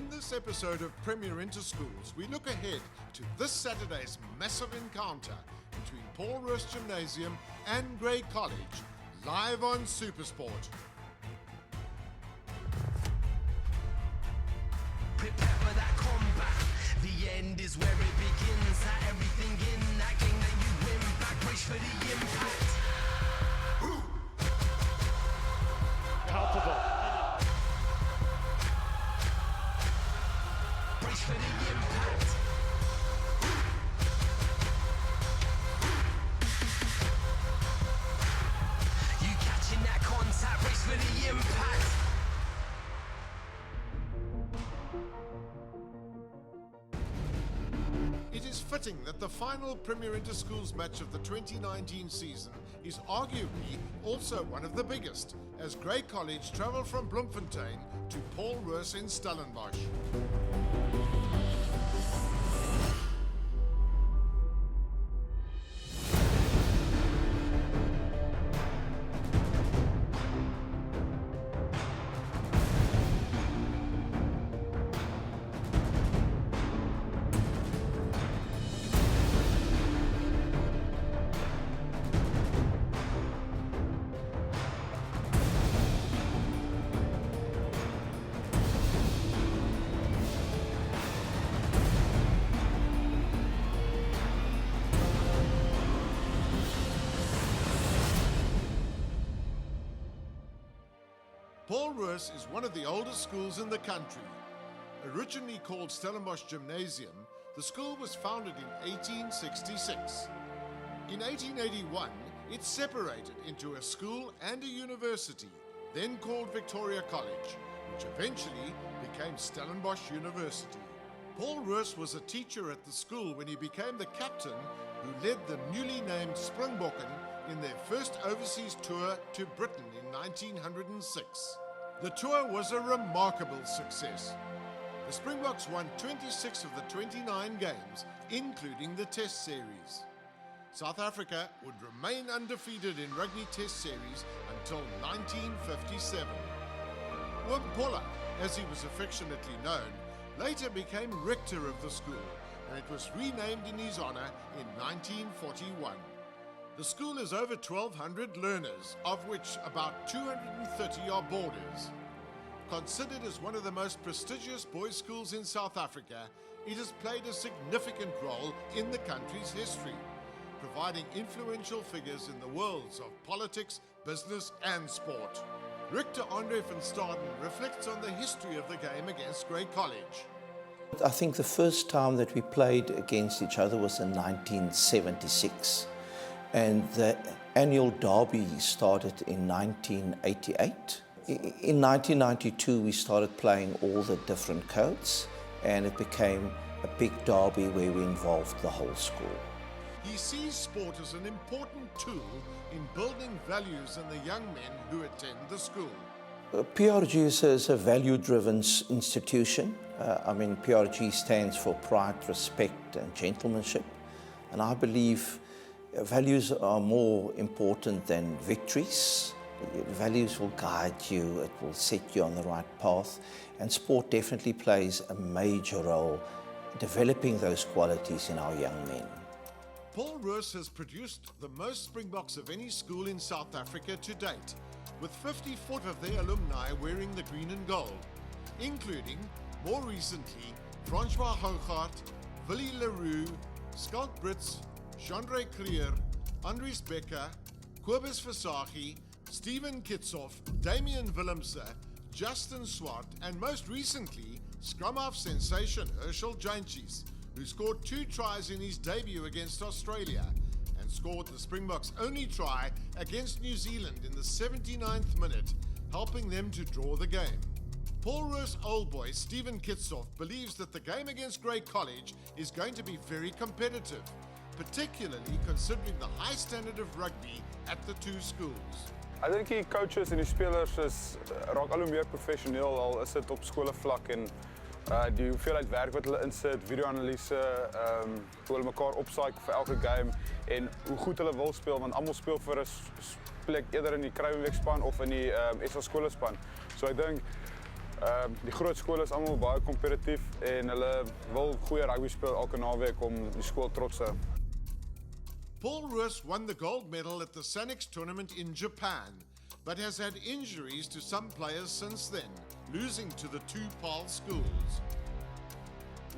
In this episode of Premier Interschools, we look ahead to this Saturday's massive encounter between Paul Roos Gymnasium and Grey College, live on Supersport. Prepare for that combat. The end is where it begins. That everything in that game that you win back. Brace for the impact. Palpable. Brace for the impact. You catching that contact. Brace for the impact. It is fitting that the final Premier Interschools match of the 2019 season is arguably also one of the biggest, as Grey College travel from Bloemfontein to Paul Roos in Stellenbosch. Paul Roos is one of the oldest schools in the country. Originally called Stellenbosch Gymnasium, the school was founded in 1866. In 1881, it separated into a school and a university, then called Victoria College, which eventually became Stellenbosch University. Paul Roos was a teacher at the school when he became the captain who led the newly named Springbokken in their first overseas tour to Britain in 1906. The tour was a remarkable success. The Springboks won 26 of the 29 games, including the Test Series. South Africa would remain undefeated in Rugby Test Series until 1957. Wimpola, as he was affectionately known, later became rector of the school, and it was renamed in his honor in 1941. The school has over 1,200 learners, of which about 230 are boarders. Considered as one of the most prestigious boys' schools in South Africa, it has played a significant role in the country's history, providing influential figures in the worlds of politics, business and sport. Rector Andre van Staden reflects on the history of the game against Grey College. I think the first time that we played against each other was in 1976. And the annual derby started in 1988. In 1992, we started playing all the different codes, and it became a big derby where we involved the whole school. He sees sport as an important tool in building values in the young men who attend the school. PRG is a value-driven institution. PRG stands for pride, respect, and gentlemanship. And I believe values are more important than victories. Values will guide you, it will set you on the right path, and sport definitely plays a major role developing those qualities in our young men. Paul Roos has produced the most Springboks of any school in South Africa to date, with 54 of their alumni wearing the green and gold, including, more recently, Francois Hougaard, Willie Leroux, Schalk Brits, Jean-Ray Creer, Andries Becker, Kobus Versaghi, Steven Kitsoff, Damian Willemse, Justin Swart, and most recently, scrum half sensation Herschel Jantjies, who scored 2 tries in his debut against Australia and scored the Springboks' only try against New Zealand in the 79th minute, helping them to draw the game. Paul Roos old boy Steven Kitsoff believes that the game against Grey College is going to be very competitive, particularly considering the high standard of rugby at the two schools. I dink die coaches en die spelers raak al hoe meer professioneel, al is dit op skolevlak en die hoeveelheid werk wat hulle insit, video-analyse, hoe hulle mekaar opsaai vir elke game en hoe goed hulle wil speel, want almal speel vir 'n plek eerder in die Kruiwenweekspan of in die SA skolespan. So ek dink Die groot skole is allemaal baie kompetitief en hulle wil goeie rugby speel elke naweek om die skool trots te hou. Paul Roos won the gold medal at the Sanix tournament in Japan, but has had injuries to some players since then, losing to the two PAL schools.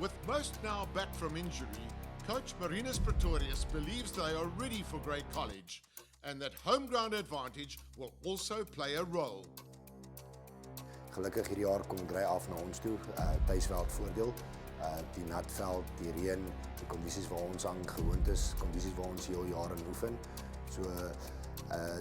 With most now back from injury, coach Marinus Pretorius believes they are ready for Grey College and that home ground advantage will also play a role. Gelukkig hierdie jaar kom Grey af na ons toe, tuisveld voordeel. Die natveld, die reën, die kondisies waar ons aan gewoond is, kondisies waar ons heel jaar in oefen. So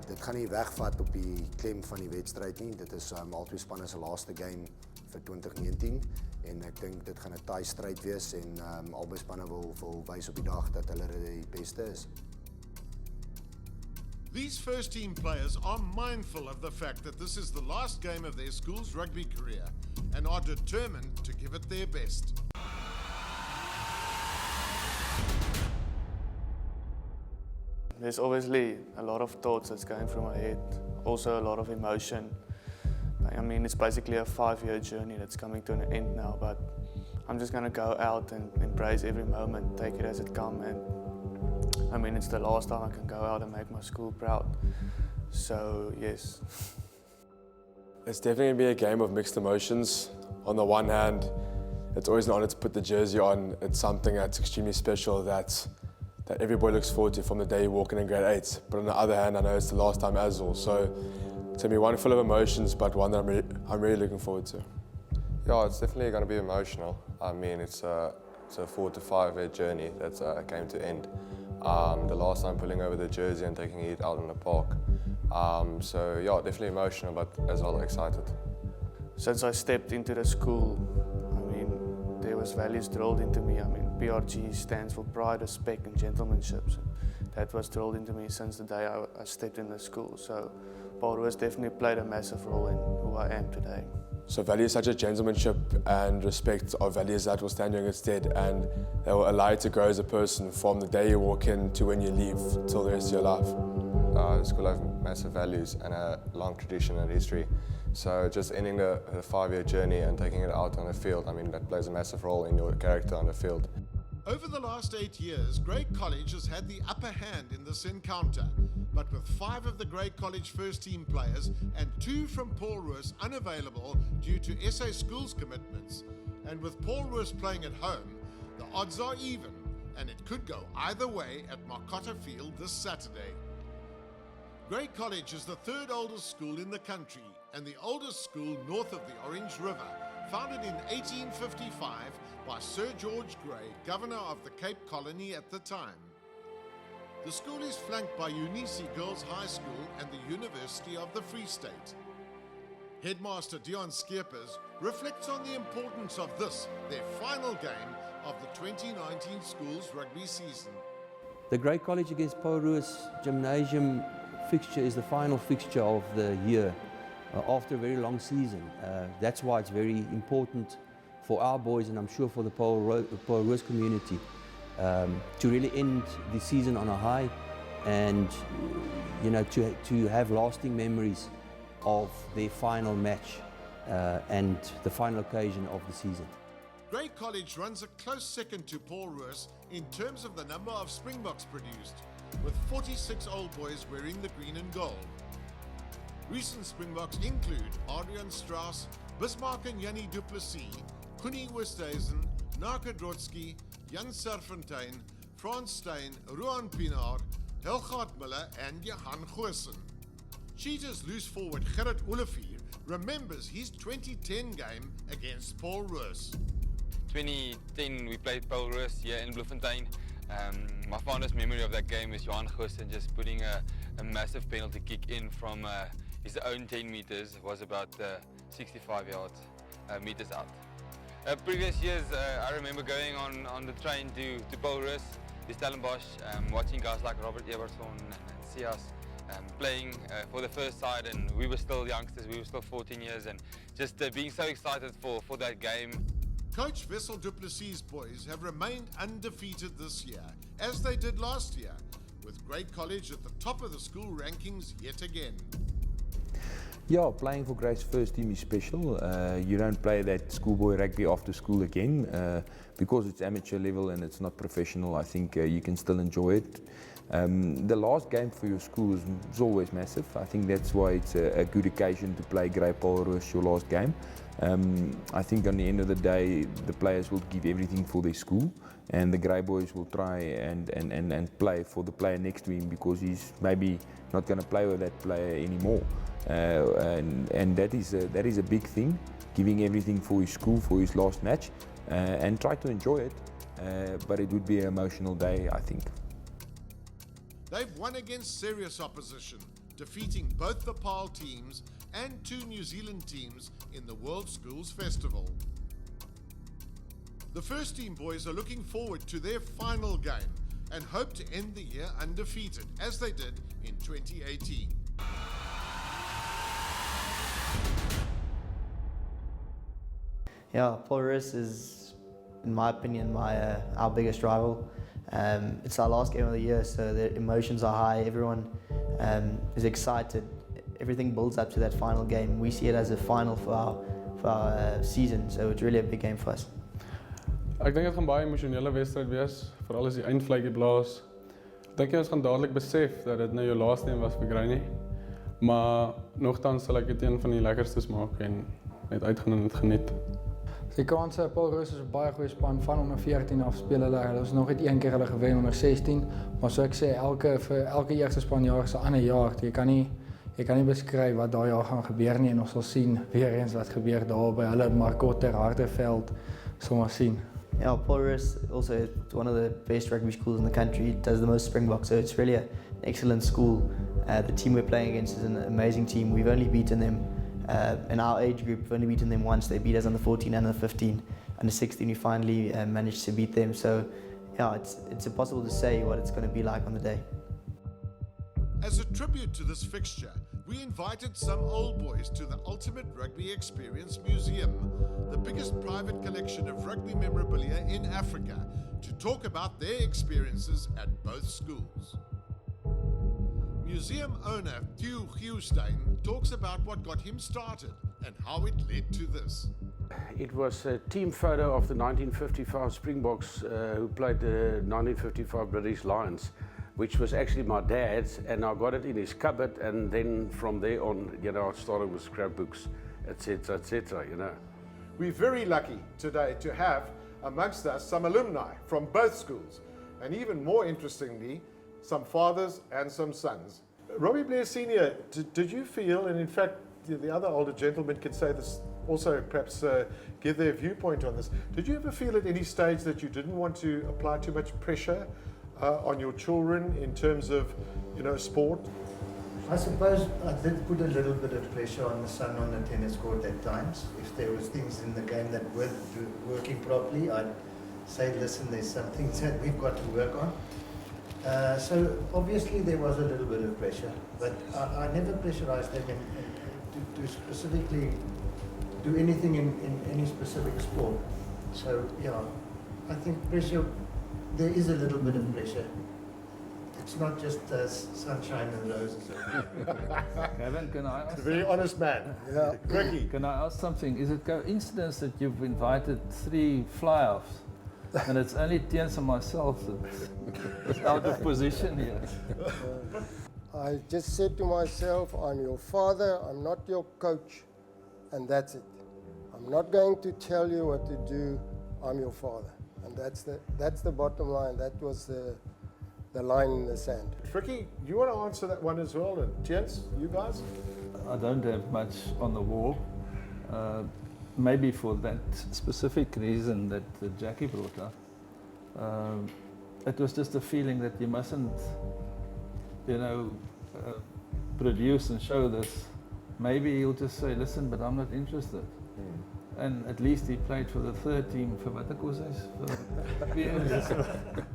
dit gaan nie wegvat op die klem van die wedstryd nie. Dit is albei spanne se laaste game vir 2019 en ek dink dit gaan 'n taai stryd wees en albei spanne wil wys op die dag dat hulle die beste is. These first-team players are mindful of the fact that this is the last game of their school's rugby career and are determined to give it their best. There's obviously a lot of thoughts that's going through my head, also a lot of emotion. I mean, it's basically a 5-year journey that's coming to an end now, but I'm just going to go out and embrace every moment, take it as it comes, and I mean, it's the last time I can go out and make my school proud. So, yes. It's definitely going to be a game of mixed emotions. On the one hand, it's always an honor to put the jersey on. It's something that's extremely special that everybody looks forward to from the day you walk in grade 8. But on the other hand, I know it's the last time as well. So it's going to be one full of emotions, but one that I'm really looking forward to. Yeah, it's definitely going to be emotional. I mean, it's a 4 to 5 year journey that came to end. The last time pulling over the jersey and taking it out in the park. So yeah, definitely emotional, but as well excited. Since I stepped into the school, I mean, there was values drilled into me. I mean, PRG stands for pride, respect and gentlemanship. So that was drilled into me since the day I stepped in the school. So Paul Roos definitely played a massive role in who I am today. So values such as gentlemanship and respect are values that will stand you in good stead, and they will allow you to grow as a person from the day you walk in to when you leave till the rest of your life. The school has massive values and a long tradition and history. So just ending the 5-year journey and taking it out on the field, I mean, that plays a massive role in your character on the field. Over the last 8 years, Grey College has had the upper hand in this encounter, but with 5 of the Grey College first-team players and 2 from Paul Roos unavailable due to SA Schools commitments, and with Paul Roos playing at home, the odds are even, and it could go either way at Marcotta Field this Saturday. Grey College is the 3rd oldest school in the country and the oldest school north of the Orange River, founded in 1855 by Sir George Grey, Governor of the Cape Colony at the time. The school is flanked by Unisi Girls High School and the University of the Free State. Headmaster Dion Skeepers reflects on the importance of this, their final game of the 2019 school's rugby season. The Grey College against Paul Roos Gymnasium fixture is the final fixture of the year after a very long season. That's why it's very important for our boys, and I'm sure for the Paul Roos community, to really end the season on a high, and you know, to have lasting memories of their final match and the final occasion of the season. Grey College runs a close second to Paul Roos in terms of the number of Springboks produced, with 46 old boys wearing the green and gold. Recent Springboks include Adrian Strauss, Bismarck and Jannie du Plessis, Koenie Oosthuizen, Naka Drotsky, Jan Serfontein, Frans Steyn, Ruan Pinaar, Helgaard Miller and Johan Goosen. Cheetahs loose forward Gerrit Olivier remembers his 2010 game against Paul Roos. 2010 we played Paul Roos here in Bloemfontein. My fondest memory of that game is Johan Goosen just putting a massive penalty kick in from his own 10 meters. It was about 65 meters out. Previous years, I remember going on the train to Paul Roos, to Stellenbosch, watching guys like Robert Eberson and Sias playing for the first side, and we were still youngsters, we were still 14 years, and just being so excited for that game. Coach Wessel du Plessis' boys have remained undefeated this year, as they did last year, with Grey College at the top of the school rankings yet again. Yeah, playing for Grace's first team is special. You don't play that schoolboy rugby after school again because it's amateur level and it's not professional. I think you can still enjoy it. The last game for your school is always massive. I think that's why it's a good occasion to play Grey Paul Roos your last game. I think on the end of the day, the players will give everything for their school, and the Grey Boys will try and play for the player next to him because he's maybe not going to play with that player anymore. And that is a big thing, giving everything for his school for his last match, and try to enjoy it. But it would be an emotional day, I think. They've won against serious opposition, defeating both the PAL teams and 2 New Zealand teams in the World Schools Festival. The first team boys are looking forward to their final game and hope to end the year undefeated, as they did in 2018. Yeah, Paul Roos is, in my opinion, our biggest rival. It's our last game of the year, so the emotions are high. Everyone is excited. Everything builds up to that final game. We see it as a final for our season, so it's really a big game for us. Ek dink dit gaan baie emosionele wedstryd wees, veral as die eindvlekkie blaas. Ek dink ons gaan dadelik besef dat dit nou jou laaste een was vir Grey, maar nogtans sal ek dit een van die lekkerstes maak en net uitgaan en dit geniet. Die kanse, Paul Roos is 'n baie goeie span van onder 14 af speel hulle. Hulle is nog net een keer hulle gewen onder 16, maar so ek sê vir elke eerste spanjaar is 'n ander jaar. Jy kan nie beskryf wat daai jaar gaan gebeur nie en ons sal sien weer eens wat gebeur daar by hulle Marcotter Harderveld sommer sien. Yeah, Paul Roos also one of the best rugby schools in the country. It does the most Springboks, so it's really an excellent school. The team we're playing against is an amazing team. We've only beaten them in our age group. We've only beaten them once. They beat us on the 14 and the 15. Under 16, we finally managed to beat them. So, yeah, it's impossible to say what it's going to be like on the day. As a tribute to this fixture, we invited some old boys to the Ultimate Rugby Experience Museum, the biggest private collection of rugby memorabilia in Africa, to talk about their experiences at both schools. Museum owner Theo Giustein talks about what got him started and how it led to this. It was a team photo of the 1955 Springboks who played the 1955 British Lions, which was actually my dad's, and I got it in his cupboard, and then from there on, I started with scrapbooks, etc., We're very lucky today to have amongst us some alumni from both schools, and even more interestingly, some fathers and some sons. Robbie Blair Sr., did you feel, and in fact the other older gentlemen can say this also, perhaps give their viewpoint on this, did you ever feel at any stage that you didn't want to apply too much pressure on your children in terms of, sport? I suppose I did put a little bit of pressure on the son on the tennis court at times. If there was things in the game that weren't working properly, I'd say, listen, there's some things that we've got to work on. So obviously there was a little bit of pressure, but I never pressurized them to specifically do anything in any specific sport. So yeah, I think pressure, there is a little bit of pressure. It's not just sunshine and roses. Kevin, can I ask? A very honest man. Yeah. Ricky. Can I ask something? Is it coincidence that you've invited 3 fly-offs and it's only Tiens and myself that's out of position here? I just said to myself, I'm your father, I'm not your coach, and that's it. I'm not going to tell you what to do, I'm your father. And that's the bottom line. That was the line in the sand. Ricky, you want to answer that one as well? And Tiens, you guys? I don't have much on the wall. Maybe for that specific reason that Jackie brought up. It was just a feeling that you mustn't, produce and show this. Maybe he'll just say, listen, but I'm not interested. And at least he played for the third team for what was it?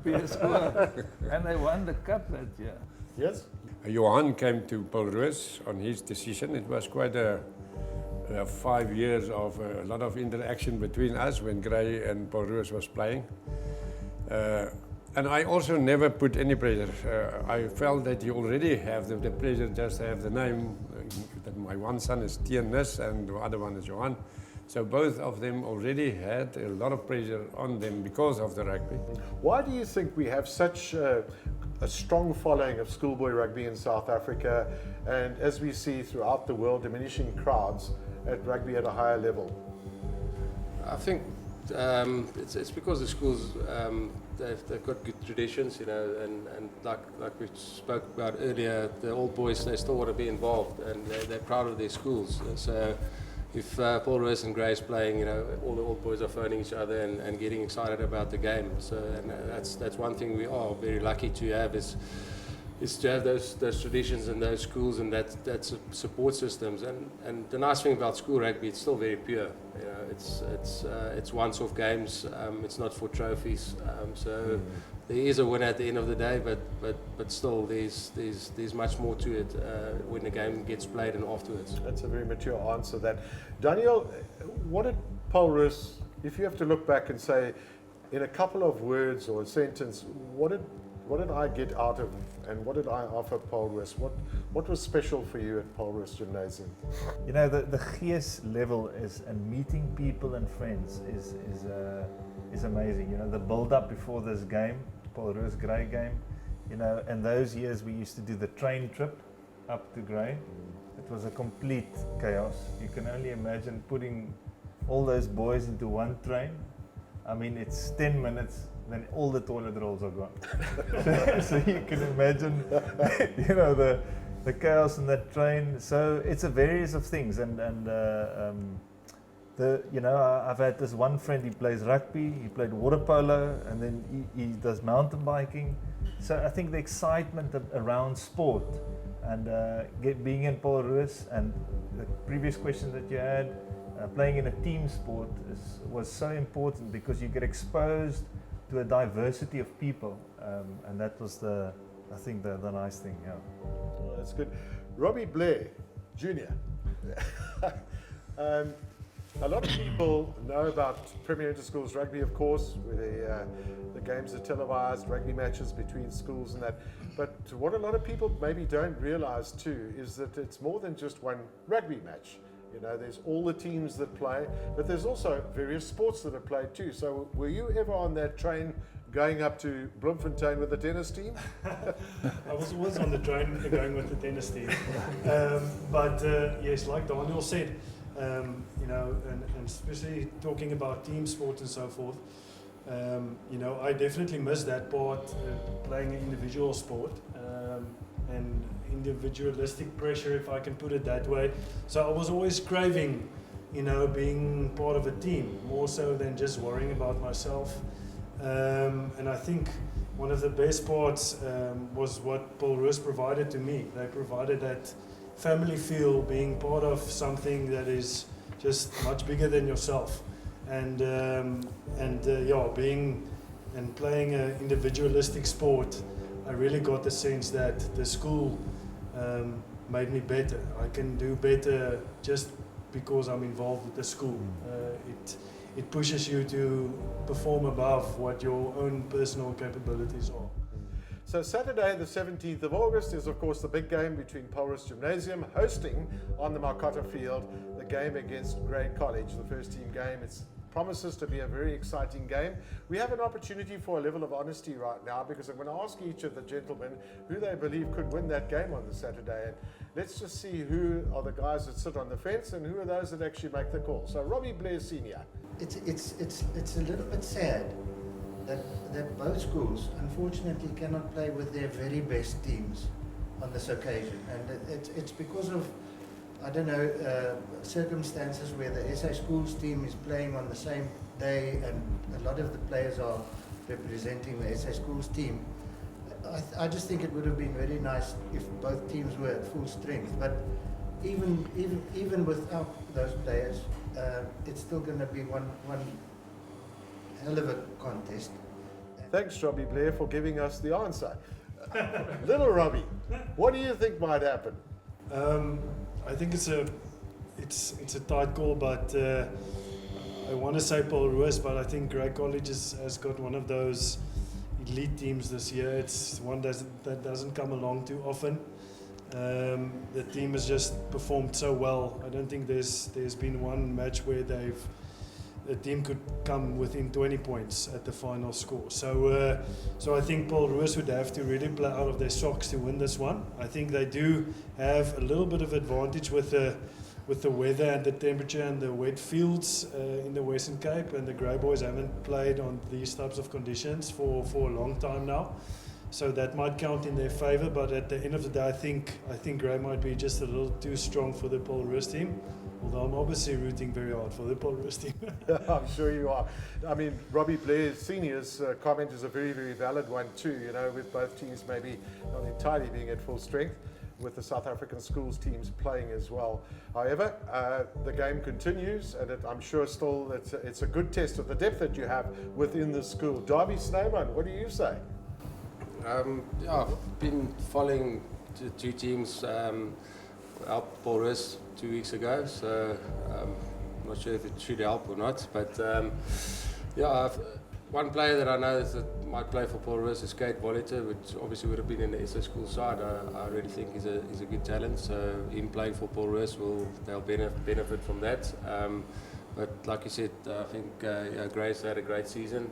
PS4. And they won the cup that year. Yes? Johan came to Paul Roos on his decision. It was quite a 5 years of a lot of interaction between us when Grey and Paul Roos was playing. And I also never put any pressure. I felt that you already have the pressure just to have the name my one son is Tianis and the other one is Johan. So both of them already had a lot of pressure on them because of the rugby. Why do you think we have such a strong following of schoolboy rugby in South Africa, and as we see throughout the world, diminishing crowds at rugby at a higher level? I think it's because the schools they've got good traditions, you know, and like we spoke about earlier, the old boys, they still want to be involved, and they're proud of their schools. So if Paul Roos and Gray's playing, you know, all the old boys are phoning each other and getting excited about the game. So and that's one thing we are very lucky to have is to have those traditions and those schools and that support systems. And the nice thing about school rugby, it's still very pure. You know, it's once-off games. It's not for trophies. So there is a winner at the end of the day, but still there's much more to it when the game gets played and afterwards. That's a very mature answer. That Daniel, what did Paul Roos, if you have to look back and say, in a couple of words or a sentence, what did I get out of and what did I offer Paul Roos? What was special for you at Paul Roos Gymnasium? You know, the gees level is, and meeting people and friends is amazing. You know, the build up before this game, Paul Roos Grey game, you know, and those years we used to do the train trip up to Grey. It was a complete chaos. You can only imagine putting all those boys into one train. I mean, it's 10 minutes, then all the toilet rolls are gone. So you can imagine, you know, the chaos in that train. So it's a various of things, and you know, I've had this one friend. He plays rugby, he played water polo, and then he does mountain biking. So I think the excitement around sport and being in Paul Roos, and the previous question that you had. Playing in a team sport was so important because you get exposed to a diversity of people, and that was I think the nice thing. Yeah. Well, that's good. Robbie Blair, Jr. A lot of people know about Premier Interschools Rugby, of course, where the games are televised, rugby matches between schools and that. But what a lot of people maybe don't realise too is that it's more than just one rugby match. You know, there's all the teams that play, but there's also various sports that are played too. So were you ever on that train going up to Bloemfontein with the tennis team? I was on the train going with the tennis team. But yes, like Daniel said, you know, and especially talking about team sports and so forth, you know, I definitely miss that part, playing an individual sport. And individualistic pressure, if I can put it that way. So I was always craving, you know, being part of a team, more so than just worrying about myself. And I think one of the best parts was what Paul Roos provided to me. They provided that family feel, being part of something that is just much bigger than yourself. And yeah, being and playing an individualistic sport, I really got the sense that the school made me better. I can do better just because I'm involved with the school. It pushes you to perform above what your own personal capabilities are. So Saturday the 17th of August is of course the big game between Paul Roos Gymnasium hosting on the Marcotta field the game against Grey College, the first team game. It promises to be a very exciting game. We have an opportunity for a level of honesty right now because I'm going to ask each of the gentlemen who they believe could win that game on the Saturday. And let's just see who are the guys that sit on the fence and who are those that actually make the call. So Robbie Blair Sr. It's a little bit sad that both schools unfortunately cannot play with their very best teams on this occasion, and it's because of, I don't know, circumstances where the SA Schools team is playing on the same day and a lot of the players are representing the SA Schools team. I just think it would have been very nice if both teams were at full strength, but even without those players, it's still going to be one hell of a contest. Thanks, Robbie Blair, for giving us the answer. Little Robbie, what do you think might happen? I think it's a tight call, but I want to say Paul Roos, but I think Grey College has got one of those elite teams this year. It's one that doesn't come along too often. The team has just performed so well. I don't think there's been one match where the team could come within 20 points at the final score. So I think Paul Roos would have to really play out of their socks to win this one. I think they do have a little bit of advantage with the weather and the temperature and the wet fields in the Western Cape, and the Grey Boys haven't played on these types of conditions for a long time now. So that might count in their favour, but at the end of the day, I think Grey might be just a little too strong for the Paul Roos team. Although I'm obviously rooting very hard for the Paul Roos team. I'm sure you are. I mean, Robbie Blair Senior's comment is a very, very valid one too, you know, with both teams maybe not entirely being at full strength, with the South African schools teams playing as well. However, the game continues, and I'm sure still it's a good test of the depth that you have within the school. Darby Snyman, what do you say? Yeah, I've been following the two teams, helped Paul Roos 2 weeks ago, so I'm not sure if it should help or not, but yeah, one player that I know that might play for Paul Roos is Kate Voliter, which obviously would have been in the SA school side. I really think he's a good talent, so him playing for Paul Roos they'll benefit from that. But like you said, I think Gray's had a great season,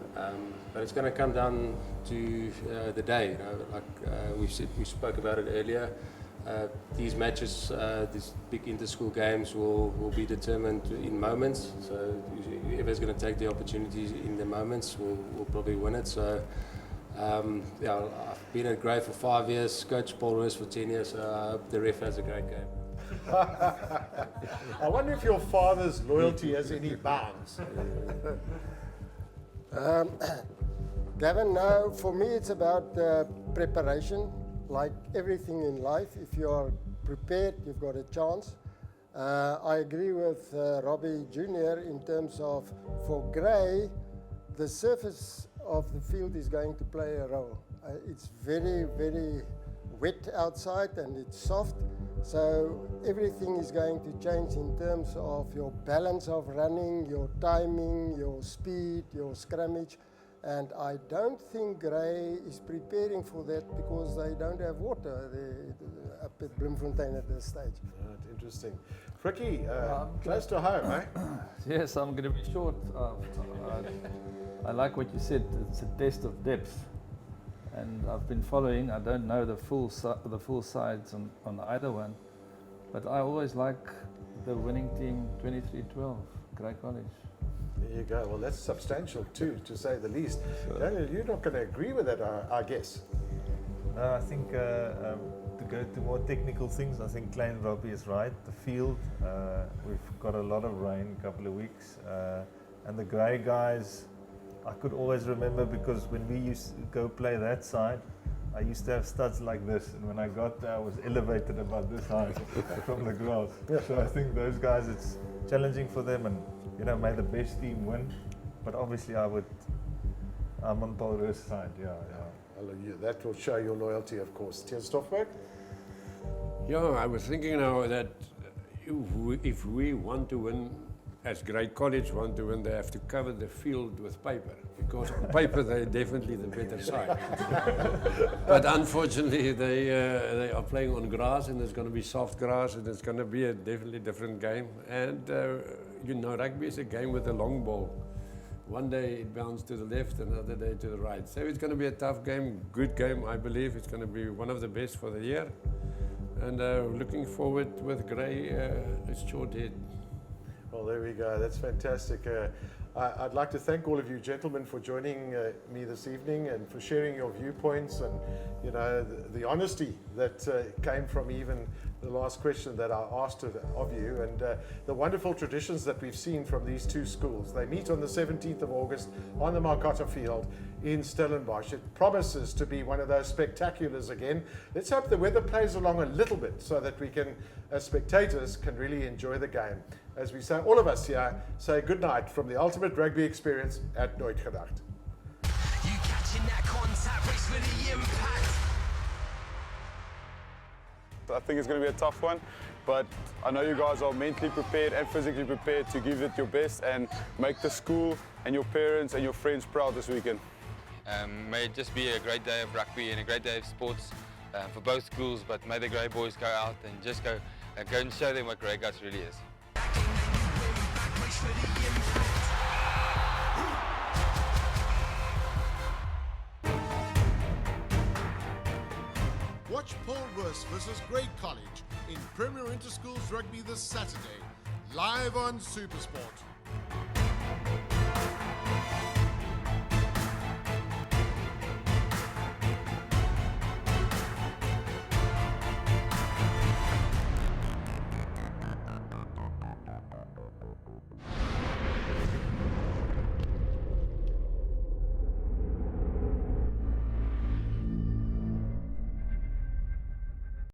but it's going to come down to the day. You know, like we spoke about it earlier. These matches, these big inter-school games will be determined in moments. So whoever's going to take the opportunities in the moments will probably win it. So yeah, I've been at Grey for 5 years, coached Paul Roos for 10 years. So I hope the ref has a great game. I wonder if your father's loyalty has any bounds. Gavin, no, for me it's about preparation. Like everything in life, if you are prepared, you've got a chance. I agree with Robbie Jr. in terms of, for Grey, the surface of the field is going to play a role. It's very, very wet outside and it's soft, so everything is going to change in terms of your balance of running, your timing, your speed, your scrummage. And I don't think Grey is preparing for that because they don't have water up at Bloemfontein at this stage. Interesting. Fricky, close to home, eh? Yes, I'm going to be short. I like what you said. It's a test of depth, and I've been following. I don't know the full sides on either one, but I always like the winning team 23-12, Grey College. There you go. Well, that's substantial too, to say the least. Sure. Daniel, you're not going to agree with that, I guess. No, I think to go to more technical things, I think Klein Robbie is right. The field, we've got a lot of rain, a couple of weeks, and the Grey guys, I could always remember because when we used to go play that side, I used to have studs like this, and when I got there, I was elevated about this high from the grass. So I think those guys, it's challenging for them, and you know, may the best team win. But obviously, I'm on Paul Roos' side. Yeah. That will show your loyalty, of course. Tian Stoffberg? Yeah, I was thinking now that if we want to win, as Grey College want to win, they have to cover the field with paper, because on paper they're definitely the better side. But unfortunately, they are playing on grass, and it's going to be soft grass, and it's going to be a definitely different game. And you know, rugby is a game with a long ball. One day it bounces to the left, another day to the right. So it's going to be a tough game, good game, I believe. It's going to be one of the best for the year. And looking forward with Grey, it's short head. Well, there we go. That's fantastic. I'd like to thank all of you gentlemen for joining me this evening and for sharing your viewpoints and, you know, the honesty that came from even the last question that I asked of you, and the wonderful traditions that we've seen from these two schools. They meet on the 17th of August on the Marcotta Field in Stellenbosch. It promises to be one of those spectaculars again. Let's hope the weather plays along a little bit so that we can, as spectators, can really enjoy the game. As we say, all of us here say good night from the ultimate rugby experience at Nooit Gedacht. You catching that contact race for the impact. I think it's going to be a tough one, but I know you guys are mentally prepared and physically prepared to give it your best and make the school and your parents and your friends proud this weekend. May it just be a great day of rugby and a great day of sports. for both schools, but may the Grey boys go out and just go and show them what Grey Guts really is. Watch Paul Roos versus Grey College in Premier Interschools Rugby this Saturday, live on SuperSport.